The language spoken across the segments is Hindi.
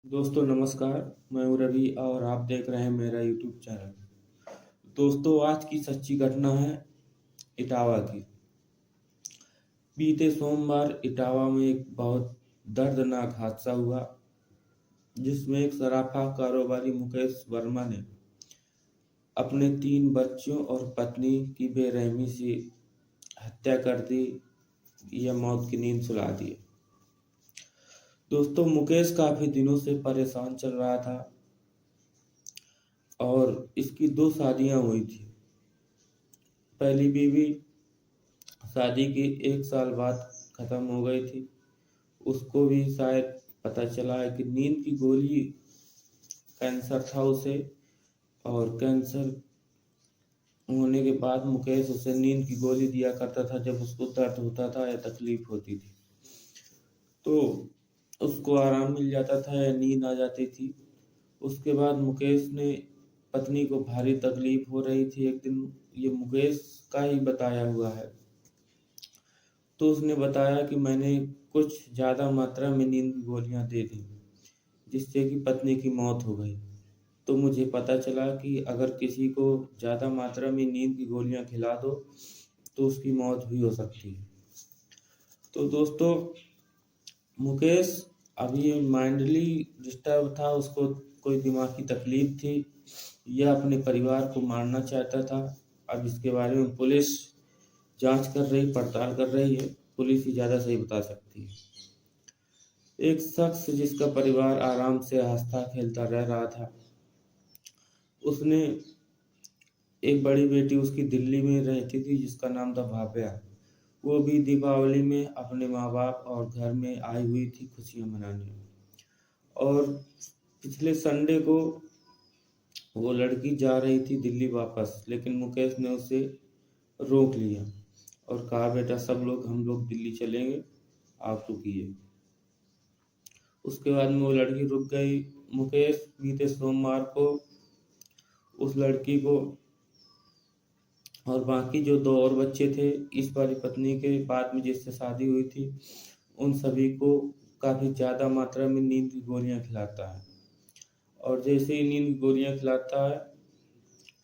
दोस्तों नमस्कार। मैं हूं रवि और आप देख रहे हैं मेरा यूट्यूब चैनल। दोस्तों आज की सच्ची घटना है इटावा की। बीते सोमवार इटावा में एक बहुत दर्दनाक हादसा हुआ जिसमें एक सराफा कारोबारी मुकेश वर्मा ने अपने 3 बच्चों और पत्नी की बेरहमी से हत्या कर दी या मौत की नींद सुला दी। दोस्तों मुकेश काफी दिनों से परेशान चल रहा था और इसकी 2 शादियां हुई थी। पहली बीवी शादी के 1 साल बाद खत्म हो गई थी। उसको भी शायद पता चला है कि नींद की गोली कैंसर था उसे, और कैंसर होने के बाद मुकेश उसे नींद की गोली दिया करता था जब उसको दर्द होता था या तकलीफ होती थी, तो उसको आराम मिल जाता था या नींद आ जाती थी। उसके बाद मुकेश ने पत्नी को भारी तकलीफ हो रही थी एक दिन, ये मुकेश का ही बताया हुआ है। तो उसने बताया कि मैंने कुछ ज़्यादा मात्रा में नींद की गोलियां दे दी जिससे कि पत्नी की मौत हो गई। तो मुझे पता चला कि अगर किसी को ज़्यादा मात्रा में नींद की गोलियां खिला दो तो उसकी मौत भी हो सकती है। तो दोस्तों मुकेश अभी माइंडली डिस्टर्ब था, उसको कोई दिमागी तकलीफ थी या अपने परिवार को मारना चाहता था। अब इसके बारे में पुलिस जांच कर रही, पड़ताल कर रही है। पुलिस ही ज़्यादा सही बता सकती है। एक शख्स जिसका परिवार आराम से हंसता खेलता रह रहा था, उसने एक बड़ी बेटी उसकी दिल्ली में रहती थी जिसका नाम था भाव्या। वो भी दीपावली में अपने माँ बाप और घर में आई हुई थी खुशियाँ मनाने। और पिछले संडे को वो लड़की जा रही थी दिल्ली वापस, लेकिन मुकेश ने उसे रोक लिया और कहा बेटा हम लोग दिल्ली चलेंगे, आप रुकिए। उसके बाद में वो लड़की रुक गई। मुकेश बीते सोमवार को उस लड़की को और बाकी जो 2 और बच्चे थे, इस वाली पत्नी के बाद में जिससे शादी हुई थी, उन सभी को काफ़ी ज़्यादा मात्रा में नींद की गोलियां खिलाता है। और जैसे ही नींद की गोलियां खिलाता है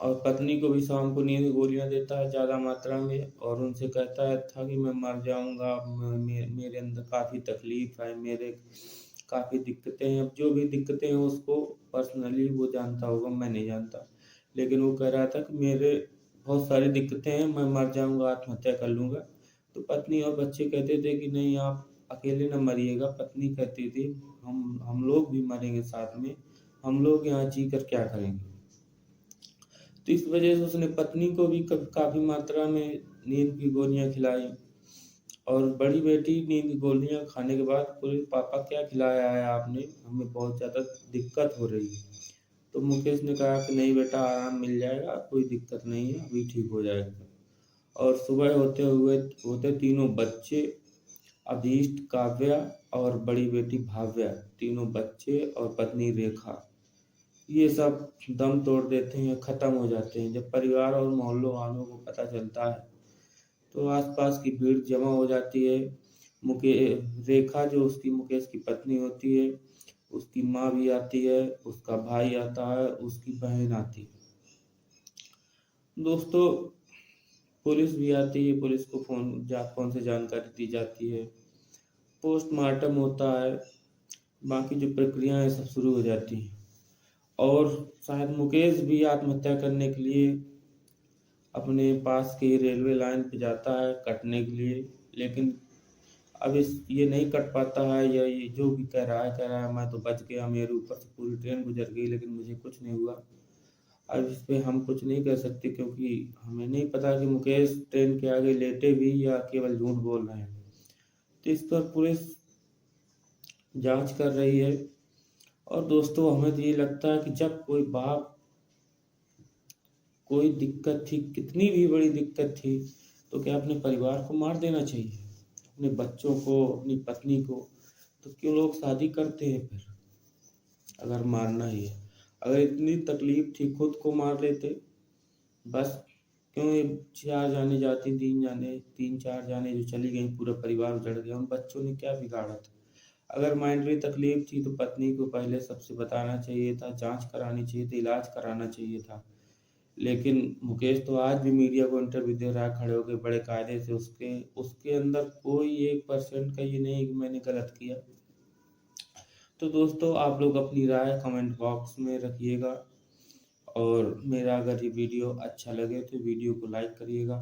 और पत्नी को भी शाम को नींद की गोलियां देता है ज़्यादा मात्रा में, और उनसे कहता है था कि मैं मर जाऊंगा, मेरे अंदर काफ़ी तकलीफ है, मेरे काफ़ी दिक्कतें हैं। अब जो भी दिक्कतें हैं उसको पर्सनली वो जानता होगा, मैं नहीं जानता। लेकिन वो कह रहा था कि मेरे बहुत सारी दिक्कतें हैं, मैं मर जाऊंगा, आत्महत्या कर लूंगा। तो पत्नी और बच्चे कहते थे कि नहीं, आप अकेले न मरिएगा। पत्नी कहती थी हम लोग भी मरेंगे साथ में, हम लोग यहाँ जी कर क्या करेंगे। तो इस वजह से उसने पत्नी को भी काफी मात्रा में नींद की गोलियां खिलाई। और बड़ी बेटी नींद की गोलियां खाने के बाद बोली पापा क्या खिलाया है आपने, हमें बहुत ज्यादा दिक्कत हो रही है। तो मुकेश ने कहा कि नहीं बेटा, आराम मिल जाएगा, कोई दिक्कत नहीं है, अभी ठीक हो जाएगा। और सुबह होते तीनों बच्चे अभीष्ट, काव्या और बड़ी बेटी भाव्या, तीनों बच्चे और पत्नी रेखा, ये सब दम तोड़ देते हैं, खत्म हो जाते हैं। जब परिवार और मोहल्लों वालों को पता चलता है तो आसपास की भीड़ जमा हो जाती है। मुके रेखा जो उसकी मुकेश की पत्नी होती है, उसकी माँ भी आती है, उसका भाई आता है, उसकी बहन आती है। दोस्तों पुलिस भी आती है, पुलिस को फोन से जानकारी दी जाती है, पोस्टमार्टम होता है, बाकी जो प्रक्रियाएं सब शुरू हो जाती हैं। और शायद मुकेश भी आत्महत्या करने के लिए अपने पास की रेलवे लाइन पे जाता है कटने के लिए, लेकिन अब इस ये नहीं कट पाता है, या ये जो भी कह रहा है मैं तो बच गया, मेरे ऊपर से पूरी ट्रेन गुजर गई लेकिन मुझे कुछ नहीं हुआ। अब इस पे हम कुछ नहीं कर सकते क्योंकि हमें नहीं पता कि मुकेश ट्रेन के आगे लेटे भी या केवल झूठ बोल रहे हैं। तो इस पर पुलिस जांच कर रही है। और दोस्तों हमें तो ये लगता है कि जब कोई बाप, कोई दिक्कत थी, कितनी भी बड़ी दिक्कत थी, तो क्या अपने परिवार को मार देना चाहिए, अपने बच्चों को, अपनी पत्नी को? तो क्यों लोग शादी करते हैं फिर, अगर मारना ही है? अगर इतनी तकलीफ थी खुद को मार लेते बस। क्यों ये 4 जाने जाती, 3 4 जाने जो चली गई, पूरा परिवार उजड़ गया, उन बच्चों ने क्या बिगाड़ा था? अगर माइनरी तकलीफ थी तो पत्नी को पहले सबसे बताना चाहिए था, जांच करानी चाहिए थी, इलाज कराना चाहिए था। लेकिन मुकेश तो आज भी मीडिया को इंटरव्यू दे रहा है खड़े होकर बड़े कायदे से, उसके उसके अंदर कोई 1% का ये नहीं कि मैंने गलत किया। तो दोस्तों आप लोग अपनी राय कमेंट बॉक्स में रखिएगा, और मेरा अगर ये वीडियो अच्छा लगे तो वीडियो को लाइक करिएगा,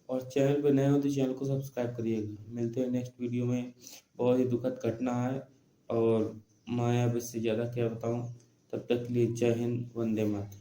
और चैनल पर नए हो तो चैनल को सब्सक्राइब करिएगा। मिलते हैं नेक्स्ट वीडियो में। बहुत ही दुखद घटना है, और मैं अब इससे ज़्यादा क्या बताऊँ। तब तक के लिए जय हिंद, वंदे मातरम।